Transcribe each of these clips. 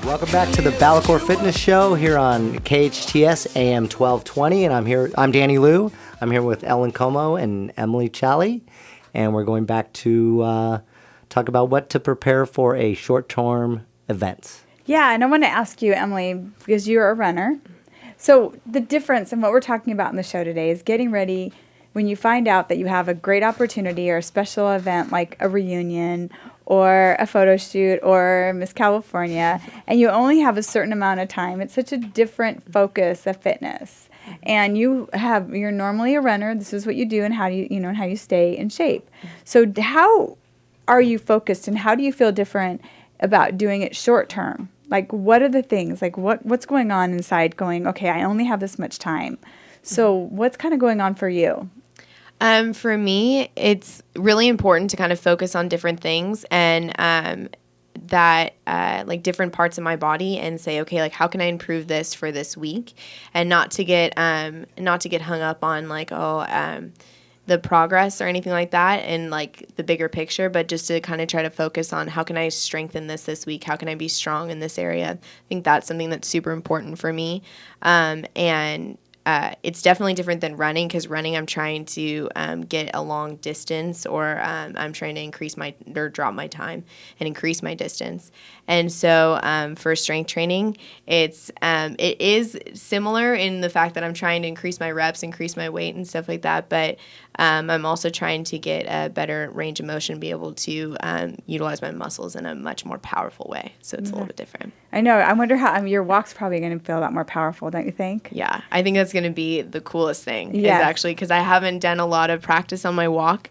Welcome back to the BalaCore Fitness Show here on KHTS AM 1220, and I'm Danny Liu. I'm here with Ellen Como and Emily Challey, and we're going back to talk about what to prepare for a short-term event. Yeah, and I want to ask you, Emily, because you're a runner. So the difference in what we're talking about in the show today is getting ready when you find out that you have a great opportunity or a special event like a reunion or a photo shoot or Miss California, and you only have a certain amount of time. It's such a different focus of fitness. And you're normally a runner. This is what you do and how you stay in shape. So how are you focused and how do you feel different about doing it short term? Like, what are the things? Like, what's going on inside going, okay, I only have this much time. So what's kind of going on for you? For me, it's really important to kind of focus on different things and like different parts of my body and say, okay, like how can I improve this for this week, and not to get hung up on like the progress or anything like that and like the bigger picture, but just to kind of try to focus on how can I strengthen this week? How can I be strong in this area? I think that's something that's super important for me. It's definitely different than running, because running I'm trying to get a long distance, or I'm trying to drop my time and increase my distance. And so for strength training, it is similar in the fact that I'm trying to increase my reps, increase my weight and stuff like that. But I'm also trying to get a better range of motion, be able to utilize my muscles in a much more powerful way. So it's a little bit different. I know. I wonder how your walk's probably going to feel a lot more powerful, don't you think? Yeah, I think that's going to be the coolest thing. Yes. Is actually, because I haven't done a lot of practice on my walk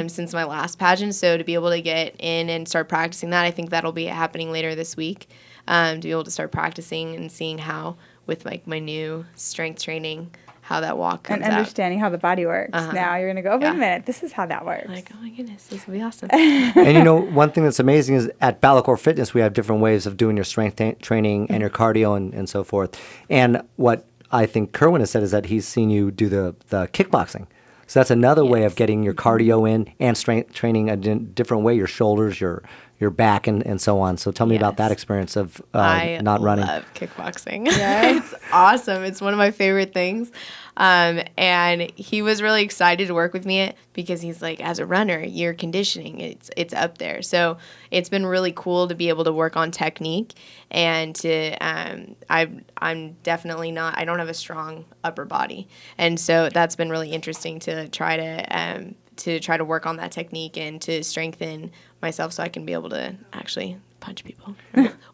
since my last pageant. So to be able to get in and start practicing that, I think that'll be happening later this week. To be able to start practicing and seeing how, with like my new strength training, how that walk comes and understanding how the body works. Now you're going to go, oh, wait a minute, this is how that works. Like, oh my goodness, this will be awesome. And one thing that's amazing is at BalaCore Fitness, we have different ways of doing your strength training and your cardio and so forth. And what I think Kerwin has said is that he's seen you do the kickboxing. So that's another way of getting your cardio in and strength training a different way, your shoulders, your back, and so on. So tell me about that experience of not running. I love kickboxing. It's awesome. It's one of my favorite things. And he was really excited to work with me because he's like, as a runner, your conditioning, it's up there. So it's been really cool to be able to work on technique and to, I'm definitely not, I don't have a strong upper body. And so that's been really interesting to try to work on that technique and to strengthen myself so I can be able to actually punch people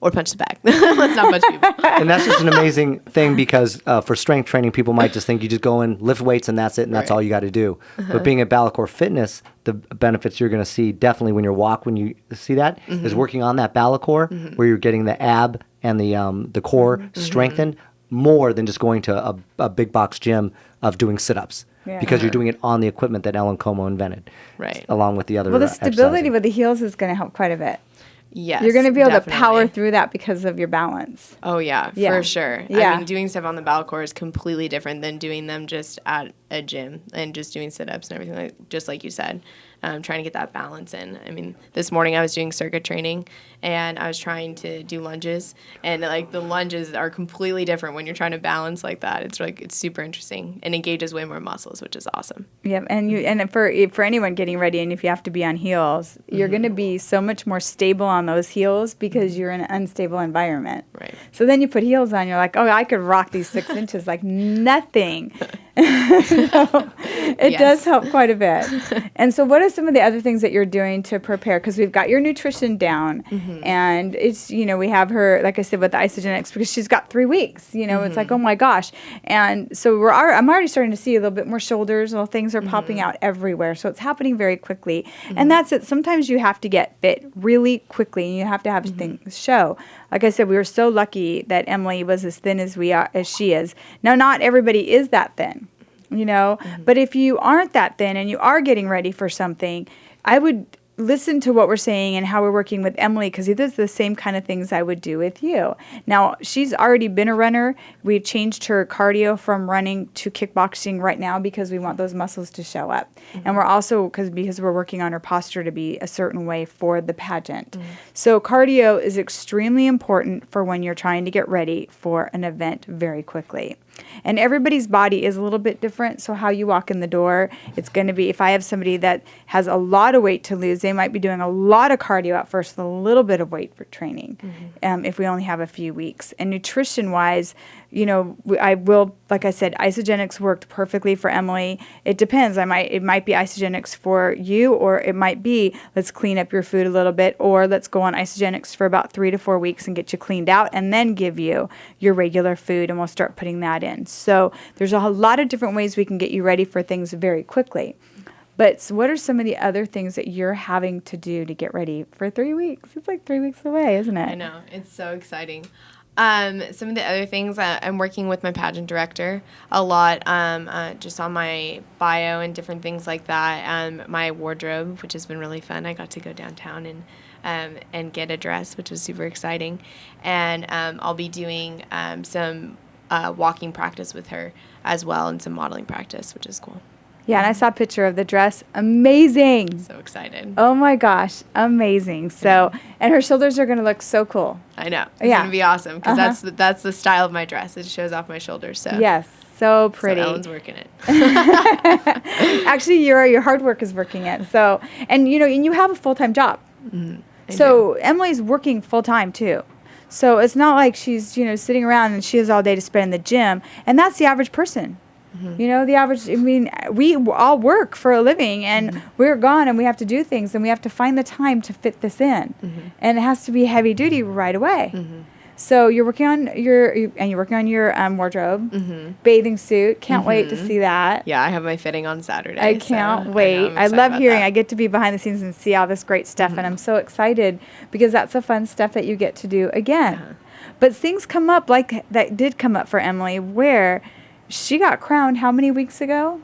or punch the back. Let's not punch people. And that's just an amazing thing because for strength training, people might just think you just go in, lift weights, and that's it, and that's all you got to do. But being at BalaCore Fitness, the benefits you're going to see definitely when you see that is working on that BalaCore where you're getting the ab and the core strengthened more than just going to a big box gym of doing sit-ups. Yeah. Because you're doing it on the equipment that Ellen Como invented, right? Along with the other. Well, the stability with the heels is going to help quite a bit. Yes, you're going to be able to power through that because of your balance. Oh yeah, for sure. Yeah. I mean, doing stuff on the BalaCore is completely different than doing them just at a gym and just doing sit-ups and everything, just like you said. Trying to get that balance in. I mean, this morning I was doing circuit training and I was trying to do lunges, and like the lunges are completely different when you're trying to balance like that. It's super interesting and engages way more muscles, which is awesome. Yeah, and for anyone getting ready, and if you have to be on heels, you're going to be so much more stable on those heels because you're in an unstable environment. Right. So then you put heels on, you're like, oh, I could rock these 6 inches like nothing. It does help quite a bit. And so what are some of the other things that you're doing to prepare? Because we've got your nutrition down, and it's, we have her, like I said, with the Isogenics, because she's got 3 weeks, it's like, oh my gosh. And so I'm already starting to see a little bit more shoulders, little things are popping out everywhere. So it's happening very quickly. And that's it. Sometimes you have to get fit really quickly, and you have to have things show. Like I said, we were so lucky that Emily was as thin as she is. Now, not everybody is that thin, but if you aren't that thin and you are getting ready for something, I would listen to what we're saying and how we're working with Emily, because he does the same kind of things I would do with you. Now, she's already been a runner. We've changed her cardio from running to kickboxing right now because we want those muscles to show up. And we're also, because we're working on her posture to be a certain way for the pageant. So cardio is extremely important for when you're trying to get ready for an event very quickly. And everybody's body is a little bit different, so how you walk in the door, it's going to be, if I have somebody that has a lot of weight to lose, they might be doing a lot of cardio at first with a little bit of weight for training, if we only have a few weeks. And nutrition-wise, you know, I will, like I said, isogenics worked perfectly for Emily. It depends. It might be isogenics for you, or it might be, let's clean up your food a little bit, or let's go on isogenics for about 3 to 4 weeks and get you cleaned out, and then give you your regular food, and we'll start putting that in. So there's a lot of different ways we can get you ready for things very quickly. But so what are some of the other things that you're having to do to get ready for 3 weeks? It's like 3 weeks away, isn't it? I know. It's so exciting. Some of the other things, I'm working with my pageant director a lot, just on my bio and different things like that. My wardrobe, which has been really fun. I got to go downtown and get a dress, which was super exciting. And I'll be doing some walking practice with her as well, and some modeling practice, which is cool. Yeah, and I saw a picture of the dress. Amazing. So excited. Oh my gosh, amazing. So, and her shoulders are going to look so cool. I know. It's going to be awesome, because that's the style of my dress. It shows off my shoulders. So yes, so pretty. So Ellen's working it. Actually, your hard work is working it. So, and you know, and you have a full-time job. So Emily's working full-time too. So it's not like she's, you know, sitting around and she has all day to spend in the gym. And that's the average person. You know, the average, I mean, we all work for a living, and we're gone, and we have to do things, and we have to find the time to fit this in. And it has to be heavy duty right away. So you're working on your wardrobe, bathing suit. Can't wait to see that. Yeah, I have my fitting on Saturday. I can't wait. I love hearing. I get to be behind the scenes and see all this great stuff, and I'm so excited because that's the fun stuff that you get to do again. But things come up, like that did come up for Emily, where she got crowned how many weeks ago?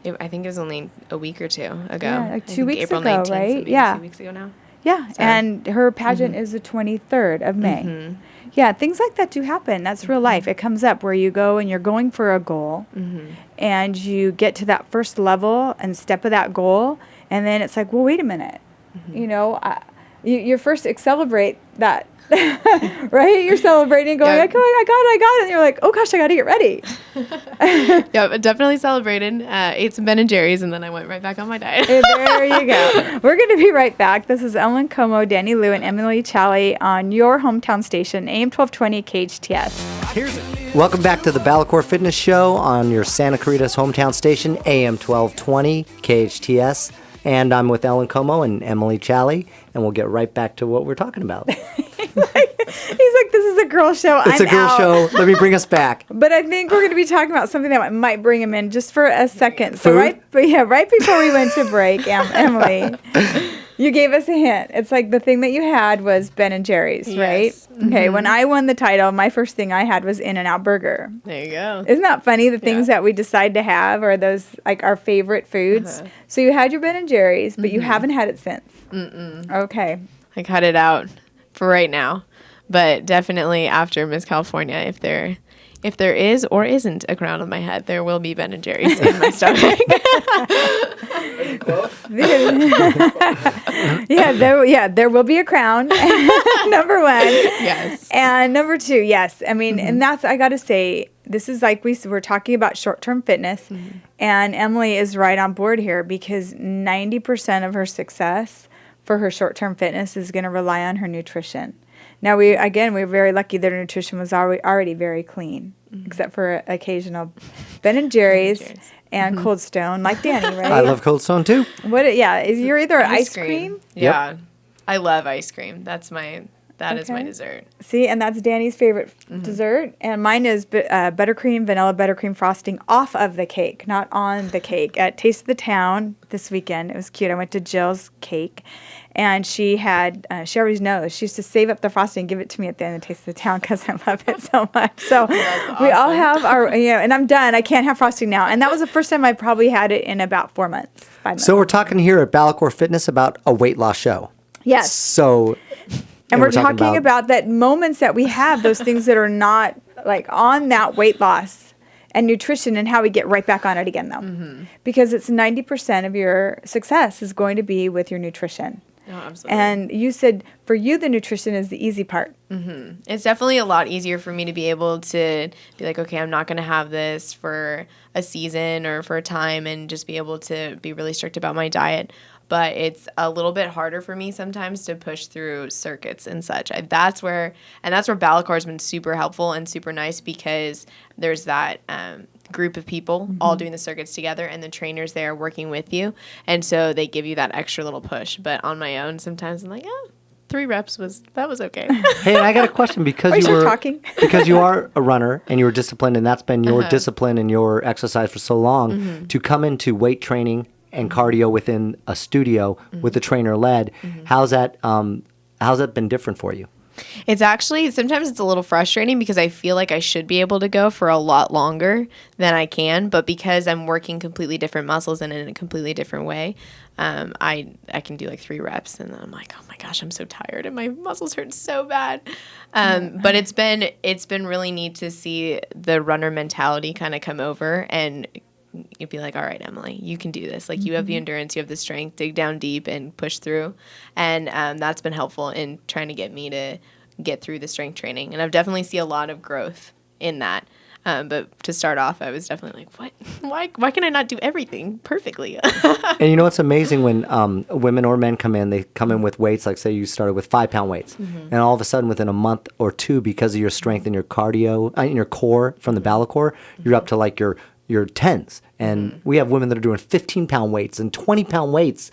I think it was only a week or two ago. Yeah, like 2 weeks April ago, 19th, right? So Yeah. 2 weeks ago now. Yeah, So. and her pageant is the 23rd of May. Yeah, things like that do happen. That's real life. It comes up where you go and you're going for a goal, and you get to that first level and step of that goal, and then it's like, well, wait a minute. You know, you first celebrate that. Right? You're celebrating, going, like, oh, I got it. And you're like, oh, gosh, I got to get ready. Yeah, definitely celebrated. Ate some Ben & Jerry's, and then I went right back on my diet. There you go. We're going to be right back. This is Ellen Como, Danny Liu, and Emily Challey on your hometown station, AM 1220 KHTS. Welcome back to the BalaCore Fitness Show on your Santa Clarita's hometown station, AM 1220 KHTS. And I'm with Ellen Como and Emily Challey, and we'll get right back to what we're talking about. He's like, this is a girl show. It's a girl show. Let me bring us back. But I think we're going to be talking about something that might bring him in just for a second. So Food? right before we went to break, Emily, you gave us a hint. It's like the thing that you had was Ben & Jerry's, right? Yes. Okay, when I won the title, my first thing I had was In-N-Out Burger. There you go. Isn't that funny? The things that we decide to have are those, like, our favorite foods. So you had your Ben & Jerry's, but you haven't had it since. Okay. I cut it out for right now, but definitely after Miss California, if there is or isn't a crown on my head, there will be Ben & Jerry's in my stomach. There will be a crown. Number one. Yes. And number two, yes. I mean, and that's, I got to say, this is like we're talking about short-term fitness, and Emily is right on board here, because 90% of her success for her short-term fitness is going to rely on her nutrition. Now, we're very lucky that her nutrition was already very clean, except for occasional Ben & Jerry's and Cold Stone, like Danny, right? I love Cold Stone too. You're either ice cream. Yeah. I love ice cream. That is my dessert. See, and that's Danny's favorite dessert. And mine is buttercream, vanilla buttercream frosting off of the cake, not on the cake. At Taste of the Town this weekend, it was cute. I went to Jill's Cake, And she always knows. She used to save up the frosting and give it to me at the end of Taste of the Town because I love it so much. So we all have our, and I'm done. I can't have frosting now. And that was the first time I probably had it in about 4 months, 5 months. So we're talking here at BalaCore Fitness about a weight loss show. Yes. So, and we're talking about that moments that we have, those things that are not like on that weight loss and nutrition, and how we get right back on it again, though. Because it's 90% of your success is going to be with your nutrition. Oh, absolutely. And you said for you, the nutrition is the easy part. It's definitely a lot easier for me to be able to be like, okay, I'm not going to have this for a season or for a time, and just be able to be really strict about my diet. But it's a little bit harder for me sometimes to push through circuits and such. That's where BalaCore has been super helpful and super nice, because there's that group of people all doing the circuits together, and the trainers there working with you. And so they give you that extra little push. But on my own, sometimes I'm like, 3 reps was okay. Hey, I got a question, because because you are a runner and you were disciplined, and that's been your discipline and your exercise for so long, to come into weight training and cardio within a studio with the trainer led. How's that been different for you? It's actually, sometimes it's a little frustrating, because I feel like I should be able to go for a lot longer than I can, but because I'm working completely different muscles and in a completely different way, I can do like 3 reps, and then I'm like, oh my gosh, I'm so tired and my muscles hurt so bad. But it's been really neat to see the runner mentality kind of come over, and you'd be like, all right, Emily, you can do this. Like, you have the endurance, you have the strength, dig down deep and push through. And that's been helpful in trying to get me to get through the strength training. And I've definitely seen a lot of growth in that. But to start off, I was definitely like, what? Why can I not do everything perfectly? And you know what's amazing, when women or men come in, they come in with weights, like say you started with 5-pound weights, and all of a sudden within a month or 2, because of your strength and your cardio, in your core from the BalaCore, you're up to like your 10s. And we have women that are doing 15-pound weights and 20-pound weights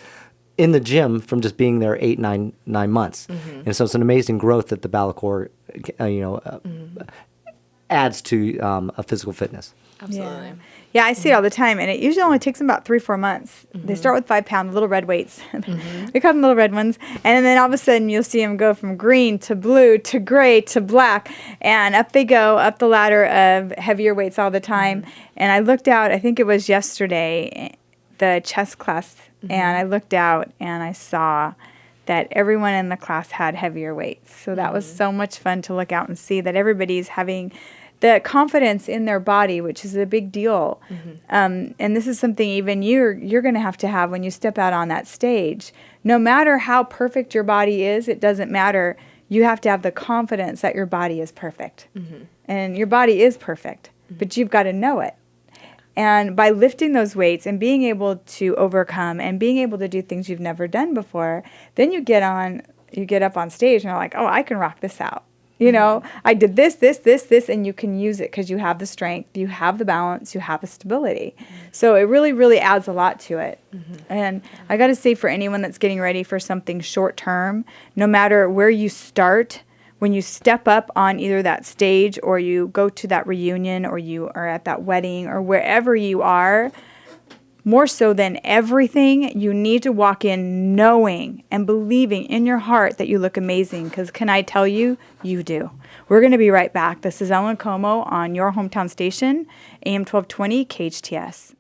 in the gym from just being there 8, 9 months. And so it's an amazing growth that the BalaCore, adds to a physical fitness. Absolutely. Yeah, I see it all the time, and it usually only takes them about 3-4 months. They start with 5-pound little red weights. We call them little red ones, and then all of a sudden you'll see them go from green to blue to gray to black, and up they go up the ladder of heavier weights all the time. And I looked out, I think it was yesterday, the chest class, and I looked out and I saw that everyone in the class had heavier weights. So that was so much fun to look out and see that everybody's having the confidence in their body, which is a big deal. And this is something even you're going to have when you step out on that stage. No matter how perfect your body is, it doesn't matter. You have to have the confidence that your body is perfect. And your body is perfect, but you've got to know it. And by lifting those weights and being able to overcome and being able to do things you've never done before, then you get up on stage and you're like, oh, I can rock this out. You know, I did this, and you can use it because you have the strength, you have the balance, you have the stability. So it really, really adds a lot to it. And I got to say, for anyone that's getting ready for something short term, no matter where you start, when you step up on either that stage or you go to that reunion or you are at that wedding or wherever you are, more so than everything, you need to walk in knowing and believing in your heart that you look amazing, because can I tell you, you do. We're going to be right back. This is Ellen Como on your hometown station, AM 1220 KHTS.